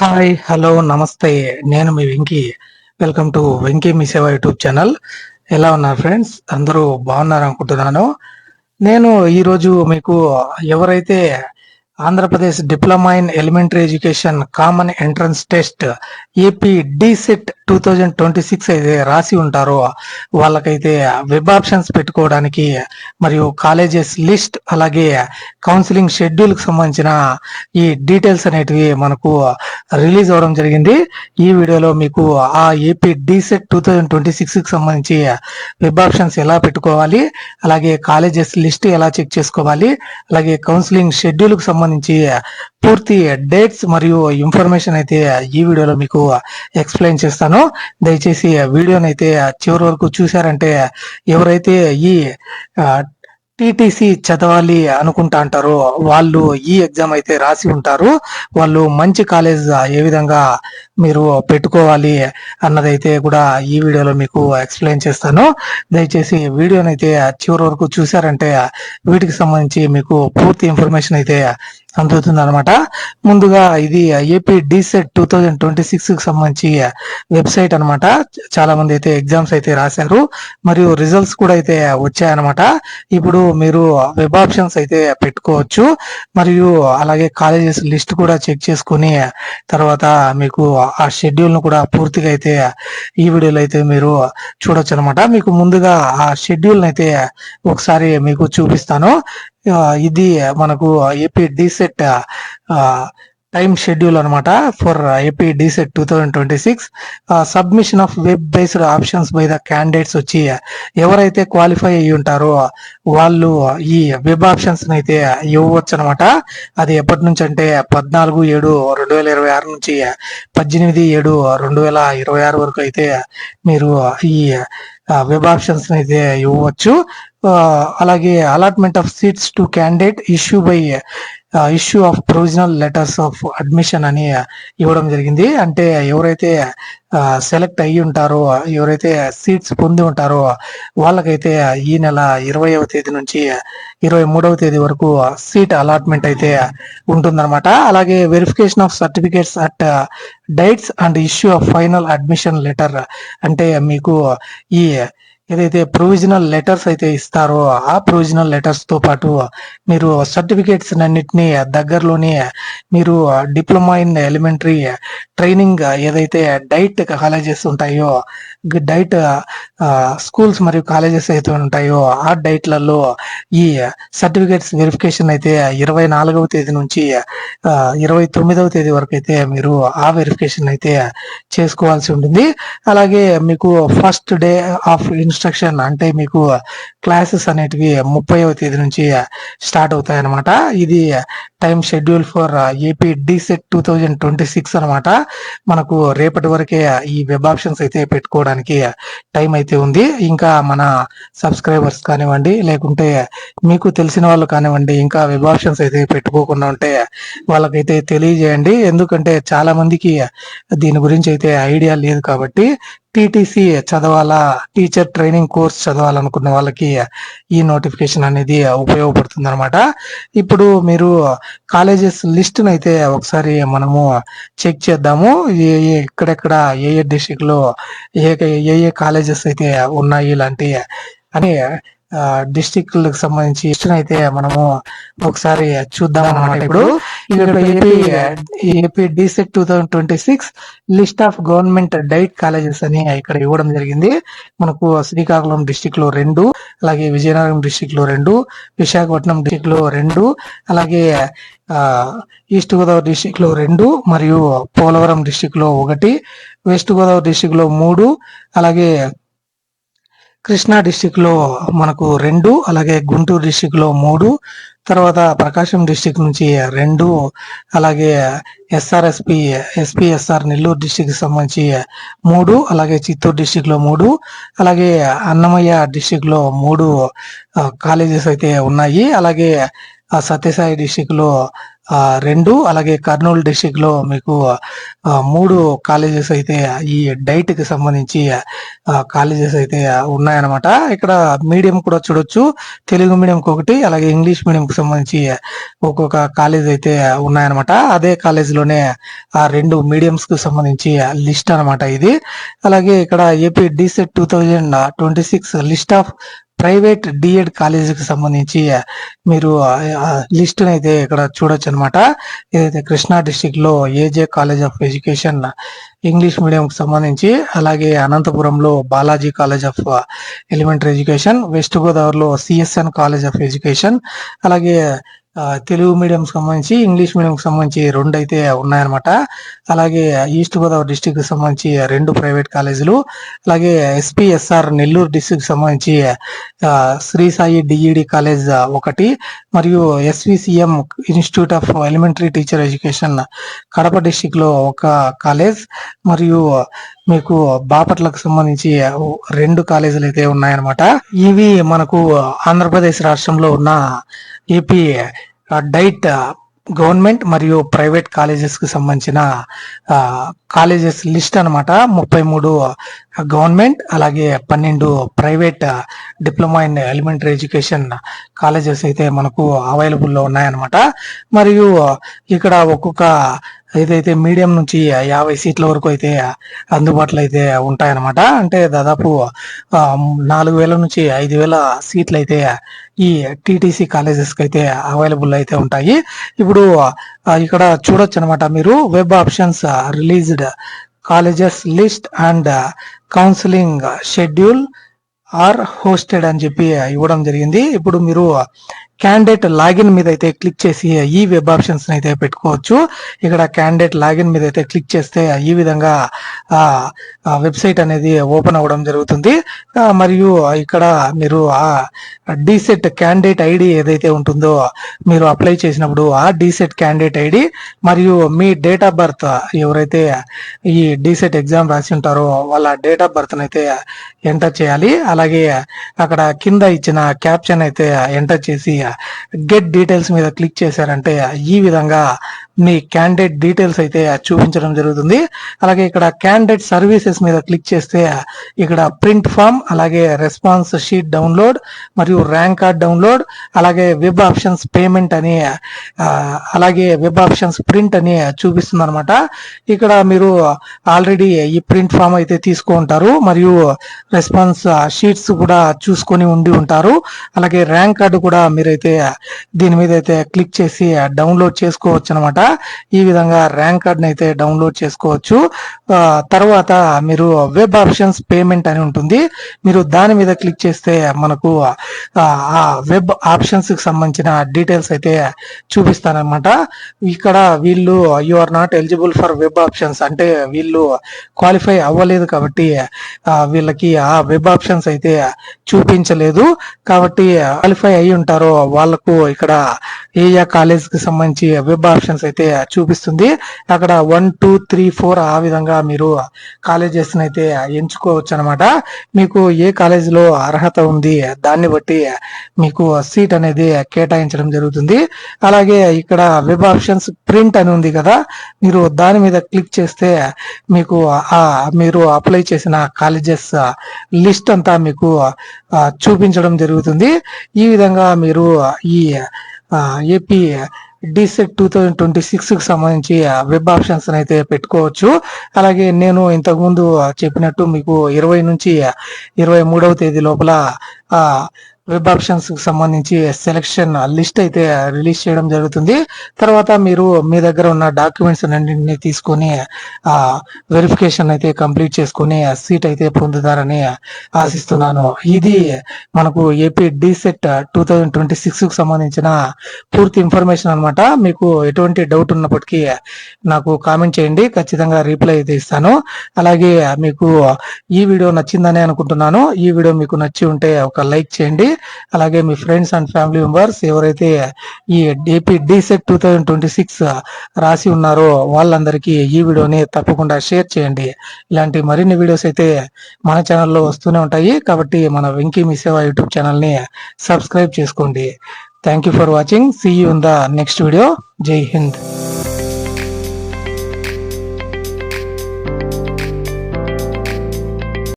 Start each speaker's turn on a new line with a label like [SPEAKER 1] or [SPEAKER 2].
[SPEAKER 1] Hi, hello, నమస్తే. నేను మీ Venky. Welcome to Venky Mee Seva YouTube channel. ఎలా ఉన్నారు ఫ్రెండ్స్? అందరూ బాగున్నారు అనుకుంటున్నాను. నేను ఈరోజు మీకు ఎవరైతే Andhra Pradesh diploma in elementary education common entrance test AP DEECET 2026 అయితే రాసి ఉంటారో వాళ్ళకైతే వెబ్ ఆప్షన్స్ పెట్టుకోవడానికి మరియు కాలేజెస్ లిస్ట్ అలాగే కౌన్సిలింగ్ షెడ్యూల్ కి సంబంధించిన ఈ డీటెయిల్స్ అనేటివి మనకు రిలీజ్ అవ్వడం జరిగింది. ఈ వీడియోలో మీకు ఆ ఏపీ డిసెట్ 2026 కి సంబంధించి వెబ్ ఆప్షన్స్ ఎలా పెట్టుకోవాలి, అలాగే కాలేజెస్ లిస్ట్ ఎలా చెక్ చేసుకోవాలి, అలాగే కౌన్సిలింగ్ షెడ్యూల్ కు సంబంధించి పూర్తి డేట్స్ మరియు ఇన్ఫర్మేషన్ అయితే ఈ వీడియోలో మీకు ఎక్స్ప్లెయిన్ చేస్తాను. దయచేసి వీడియోని అయితే చివరి వరకు చూసారంటే ఎవరైతే ఈ టీటీసీ చదవాలి అనుకుంటా అంటారో వాళ్ళు ఈ ఎగ్జామ్ అయితే రాసి ఉంటారు. వాళ్ళు మంచి కాలేజ్ ఏ విధంగా మీరు పెట్టుకోవాలి అన్నదైతే కూడా ఈ వీడియోలో మీకు ఎక్స్ప్లెయిన్ చేస్తాను. దయచేసి వీడియోని అయితే చివరి వరకు చూసారంటే వీటికి సంబంధించి మీకు పూర్తి ఇన్ఫర్మేషన్ అయితే అందుతుంది అనమాట. ముందుగా ఇది ఏపీ డిసెట్ 2026 కి సంబంధించి వెబ్సైట్ అనమాట. చాలా మంది అయితే ఎగ్జామ్స్ అయితే రాశారు మరియు రిజల్ట్స్ కూడా అయితే వచ్చాయన్నమాట. ఇప్పుడు మీరు వెబ్ ఆప్షన్స్ అయితే పెట్టుకోవచ్చు మరియు అలాగే కాలేజెస్ లిస్ట్ కూడా చెక్ చేసుకుని తర్వాత మీకు ఆ షెడ్యూల్ ను కూడా పూర్తిగా అయితే ఈ వీడియోలో అయితే మీరు చూడొచ్చు అనమాట. మీకు ముందుగా ఆ షెడ్యూల్ అయితే ఒకసారి మీకు చూపిస్తాను. ఇది మనకు ఏపీ డిసెట్ టైమ్ షెడ్యూల్ అనమాట for AP DEECET 2026. Submission of web based options by the candidates వచ్చి ఎవరైతే క్వాలిఫై అయ్యి ఉంటారో వాళ్ళు ఈ వెబ్ ఆప్షన్స్ అయితే ఇవ్వచ్చు అనమాట. అది ఎప్పటి నుంచి అంటే 14/7/2026 నుంచి 18/7/2026 వరకు అయితే మీరు ఈ వెబ్ ఆప్షన్స్ అయితే ఇవ్వచ్చు. అలాగే allotment of seats to candidate issue of provisional letters of admission అని ఇవ్వడం జరిగింది. అంటే ఎవరైతే సెలెక్ట్ అయ్యి ఉంటారో, ఎవరైతే సీట్స్ పొంది ఉంటారో వాళ్ళకైతే ఈ నెల 20వ తేదీ నుంచి 23వ తేదీ వరకు సీట్ అలాట్మెంట్ అయితే ఉంటుందన్నమాట. అలాగే verification of certificates at diets and issue of final admission letter. అంటే మీకు ఈ ఏదైతే ప్రొవిజనల్ లెటర్స్ అయితే ఇస్తారో ఆ ప్రొవిజనల్ లెటర్స్ తో పాటు మీరు సర్టిఫికేట్స్ అన్నిటినీ దగ్గరలోనే మీరు డిప్లొమా ఇన్ ఎలిమెంటరీ ట్రైనింగ్ ఏదైతే డైట్ కాలేజెస్ ఉంటాయో, డైట్ స్కూల్స్ మరియు కాలేజెస్ అయితే ఉంటాయో ఆ డైట్లలో ఈ సర్టిఫికేట్స్ వెరిఫికేషన్ అయితే 24వ తేదీ నుంచి 29వ తేదీ వరకు అయితే మీరు ఆ వెరిఫికేషన్ అయితే చేసుకోవాల్సి ఉంటుంది. అలాగే మీకు ఫస్ట్ డే ఆఫ్ ఇన్స్ట్రక్షన్ అంటే మీకు క్లాసెస్ అనేటివి 30వ తేదీ నుంచి స్టార్ట్ అవుతాయి అనమాట. ఇది time schedule for AP DEECET 2026 అనమాట. మనకు రేపటి వరకే ఈ వెబ్ ఆప్షన్స్ అయితే పెట్టుకోవడానికి టైం అయితే ఉంది. ఇంకా మన సబ్స్క్రైబర్స్ కానివ్వండి, లేకుంటే మీకు తెలిసిన వాళ్ళు కానివ్వండి, ఇంకా వెబ్ ఆప్షన్స్ అయితే పెట్టుకోకుండా ఉంటే వాళ్ళకైతే తెలియజేయండి. ఎందుకంటే చాలా మందికి దీని గురించి అయితే ఐడియా లేదు కాబట్టి టీటీసీ చదవాలా, టీచర్ ట్రైనింగ్ కోర్స్ చదవాలనుకున్న వాళ్ళకి ఈ నోటిఫికేషన్ అనేది ఉపయోగపడుతుంది అనమాట. ఇప్పుడు మీరు కాలేజెస్ లిస్ట్ అయితే ఒకసారి మనము చెక్ చేద్దాము. ఇక్కడెక్కడ ఏ డిస్ట్రిక్ట్ లో ఏ కాలేజెస్ అయితే ఉన్నాయి ఇలాంటి అని డిస్ట్రిక్ట్లకు సంబంధించి లిస్ట్ అయితే మనము ఒకసారి చూద్దాం అనమాట. ఇప్పుడు ఇక్కడ AP DEECET 2026 list of government diet colleges అని ఇక్కడ ఇవ్వడం జరిగింది. మనకు శ్రీకాకుళం డిస్ట్రిక్ట్ లో 2, అలాగే విజయనగరం డిస్ట్రిక్ట్ లో 2, విశాఖపట్నం డిస్ట్రిక్ట్ లో 2, అలాగే ఈస్ట్ గోదావరి డిస్ట్రిక్ట్ లో 2 మరియు పోలవరం డిస్ట్రిక్ట్ లో 1, వెస్ట్ గోదావరి డిస్ట్రిక్ట్ లో 3, అలాగే కృష్ణా డిస్ట్రిక్ట్ లో మనకు 2, అలాగే గుంటూరు డిస్ట్రిక్ట్ లో 3, తర్వాత ప్రకాశం డిస్ట్రిక్ట్ నుంచి 2, అలాగే ఎస్పీఎస్ఆర్ నెల్లూరు డిస్ట్రిక్ట్ కి సంబంధించి 3, అలాగే చిత్తూరు డిస్ట్రిక్ట్ లో 3, అలాగే అన్నమయ్య డిస్ట్రిక్ట్ లో 3 కాలేజెస్ అయితే ఉన్నాయి. అలాగే సత్యసాయి డిస్ట్రిక్ట్ లో 2, అలాగే కర్నూలు డిస్టిక్ లో మీకు 3 కాలేజెస్ అయితే ఈ డైట్ కి సంబంధించి కాలేజెస్ అయితే ఉన్నాయన్నమాట. ఇక్కడ మీడియం కూడా చూడొచ్చు, తెలుగు మీడియం ఒకటి, అలాగే ఇంగ్లీష్ మీడియం కి సంబంధించి ఒక్కొక్క కాలేజ్ అయితే ఉన్నాయన్నమాట. అదే కాలేజ్ లోనే ఆ 2 మీడియంస్ కు సంబంధించి లిస్ట్ అన్నమాట ఇది. అలాగే ఇక్కడ AP DEECET 2026 list of private DEd కాలేజీకి సంబంధించి మీరు లిస్ట్ అయితే ఇక్కడ చూడొచ్చు అనమాట. ఏదైతే కృష్ణా డిస్టిక్ లో AJ college of education English medium కి సంబంధించి, అలాగే అనంతపురంలో Balaji college of elementary education, west గోదావరిలో సిఎస్ఎన్ కాలేజ్ ఆఫ్ ఎడ్యుకేషన్, అలాగే తెలుగు మీడియం సంబంధించి ఇంగ్లీష్ మీడియం సంబంధించి 2 అయితే ఉన్నాయన్నమాట. అలాగే ఈస్ట్ గోదావరి డిస్టిక్ కి సంబంధించి 2 ప్రైవేట్ కాలేజీలు, అలాగే ఎస్పీఎస్ఆర్ నెల్లూరు డిస్టిక్ సంబంధించి శ్రీ సాయి డిఈడి కాలేజ్ 1, మరియు SVCM institute of elementary teacher education Kadapa district లో 1 కాలేజ్, మరియు మీకు బాపట్లకు సంబంధించి 2 కాలేజీలు అయితే ఉన్నాయన్నమాట. ఇవి మనకు ఆంధ్రప్రదేశ్ రాష్ట్రంలో ఉన్న ఏపీ డైట్ గవర్నమెంట్ మరియు ప్రైవేట్ కాలేజెస్ కి సంబంధించిన కాలేజెస్ లిస్ట్ అనమాట. 33 గవర్నమెంట్, అలాగే 12 private diploma in elementary education colleges అయితే మనకు అవైలబుల్ లో ఉన్నాయన్నమాట. మరియు ఇక్కడ ఒక్కొక్క ఏదైతే మీడియం నుంచి 50 సీట్ల వరకు అయితే అందుబాటులో అయితే ఉంటాయన్నమాట. అంటే దాదాపు 4,000 నుంచి 5,000 సీట్లు అయితే ఈ టీటీసీ కాలేజెస్ కి అయితే అవైలబుల్ అయితే ఉంటాయి. ఇప్పుడు ఇక్కడ చూడొచ్చు అనమాట మీరు, web options released colleges list and counselling schedule are hosted అని చెప్పి ఇవ్వడం జరిగింది. ఇప్పుడు మీరు క్యాండిడేట్ లాగిన్ మీద అయితే క్లిక్ చేసి ఈ వెబ్ ఆప్షన్స్ అయితే పెట్టుకోవచ్చు. ఇక్కడ క్యాండిడేట్ లాగిన్ మీద అయితే క్లిక్ చేస్తే ఈ విధంగా వెబ్సైట్ అనేది ఓపెన్ అవ్వడం జరుగుతుంది. మరియు ఇక్కడ మీరు ఆ డిసెట్ క్యాండిడేట్ ఐడి ఏదైతే ఉంటుందో మీరు అప్లై చేసినప్పుడు ఆ డిసెట్ క్యాండిడేట్ ఐడి మరియు మీ డేట్ ఆఫ్ బర్త్, ఎవరైతే ఈ డిసెట్ ఎగ్జామ్ రాసి ఉంటారో వాళ్ళ డేట్ ఆఫ్ బర్త్ అయితే ఎంటర్ చేయాలి. అలాగే అక్కడ కింద ఇచ్చిన క్యాప్షన్ అయితే ఎంటర్ చేసి గెట్ డీటెయిల్స్ మీద క్లిక్ చేశారంటే ఈ విధంగా మీ క్యాండిడేట్ డీటెయిల్స్ అయితే చూపించడం జరుగుతుంది. అలాగే ఇక్కడ క్యాండిడేట్ సర్వీసెస్ మీద క్లిక్ చేస్తే ఇక్కడ ప్రింట్ ఫామ్, అలాగే రెస్పాన్స్ షీట్ డౌన్లోడ్, మరియు ర్యాంక్ కార్డ్ డౌన్లోడ్, అలాగే వెబ్ ఆప్షన్స్ పేమెంట్ అని, అలాగే వెబ్ ఆప్షన్స్ ప్రింట్ అని చూపిస్తుంది అనమాట. ఇక్కడ మీరు ఆల్రెడీ ఈ ప్రింట్ ఫామ్ అయితే తీసుకుంటారు, మరియు రెస్పాన్స్ షీట్స్ కూడా చూసుకొని ఉండి ఉంటారు. అలాగే ర్యాంక్ కార్డు కూడా మీరైతే దీని మీద అయితే క్లిక్ చేసి డౌన్లోడ్ చేసుకోవచ్చు అనమాట. ఈ విధంగా ర్యాంక్ కార్డ్ అయితే డౌన్లోడ్ చేసుకోవచ్చు. తర్వాత మీరు వెబ్ ఆప్షన్స్ పేమెంట్ అని ఉంటుంది, మీరు దాని మీద క్లిక్ చేస్తే మనకు ఆ వెబ్ ఆప్షన్స్ కి సంబంధించిన డీటెయిల్స్ అయితే చూపిస్తానమాట. ఇక్కడ వీళ్ళు you are not eligible for web options అంటే వీళ్ళు క్వాలిఫై అవ్వలేదు కాబట్టి వీళ్ళకి ఆ వెబ్ ఆప్షన్స్ అయితే చూపించలేదు. కాబట్టి క్వాలిఫై అయి ఉంటారో వాళ్ళకు ఇక్కడ ఏ కాలేజ్ కి సంబంధించి వెబ్ ఆప్షన్స్ అయితే చూపిస్తుంది. అక్కడ 1, 2, 3, 4 ఆ విధంగా మీరు కాలేజెస్ అయితే ఎంచుకోవచ్చు అనమాట. మీకు ఏ కాలేజ్ లో అర్హత ఉంది దాన్ని బట్టి మీకు సీట్ అనేది కేటాయించడం జరుగుతుంది. అలాగే ఇక్కడ వెబ్ ఆప్షన్స్ ప్రింట్ అని ఉంది కదా, మీరు దాని మీద క్లిక్ చేస్తే మీకు మీరు అప్లై చేసిన కాలేజెస్ లిస్ట్ అంతా మీకు చూపించడం జరుగుతుంది. ఈ విధంగా మీరు ఈ ఏపీ డిసెట్ 2026 కి సంబంధించి వెబ్ ఆప్షన్స్ అయితే పెట్టుకోవచ్చు. అలాగే నేను ఇంతకు ముందు చెప్పినట్టు మీకు 20 నుంచి 23వ తేదీ లోపల వెబ్ ఆప్షన్స్ కి సంబంధించి సెలక్షన్ లిస్ట్ అయితే రిలీజ్ చేయడం జరుగుతుంది. తర్వాత మీరు మీ దగ్గర ఉన్న డాక్యుమెంట్స్ అన్నింటినీ తీసుకొని వెరిఫికేషన్ అయితే కంప్లీట్ చేసుకుని సీట్ అయితే పొందుతారని ఆశిస్తున్నాను. ఇది మనకు ఏపీ డిసెట్ 2026 కి సంబంధించిన పూర్తి ఇన్ఫర్మేషన్ అనమాట. మీకు ఎటువంటి డౌట్ ఉన్నప్పటికీ నాకు కామెంట్ చేయండి, ఖచ్చితంగా రిప్లై అయితే ఇస్తాను. అలాగే మీకు ఈ వీడియో నచ్చిందని అనుకుంటున్నాను. ఈ వీడియో మీకు నచ్చి ఉంటే ఒక లైక్ చేయండి. అలాగే మీ ఫ్రెండ్స్ అండ్ ఫ్యామిలీ మెంబర్స్ ఎవరైతే ఈ ఏపీ డిసెట్ 2026 రాసి ఉన్నారో వాళ్ళందరికీ ఈ వీడియోని తప్పకుండా షేర్ చేయండి. ఇలాంటి మరిన్ని వీడియోస్ అయితే మన ఛానల్లో వస్తూనే ఉంటాయి కాబట్టి మన వెంకీ మీ సేవ యూట్యూబ్ ఛానల్ ని సబ్స్క్రైబ్ చేసుకోండి. Thank you for watching. See you in the next video. జై హింద్.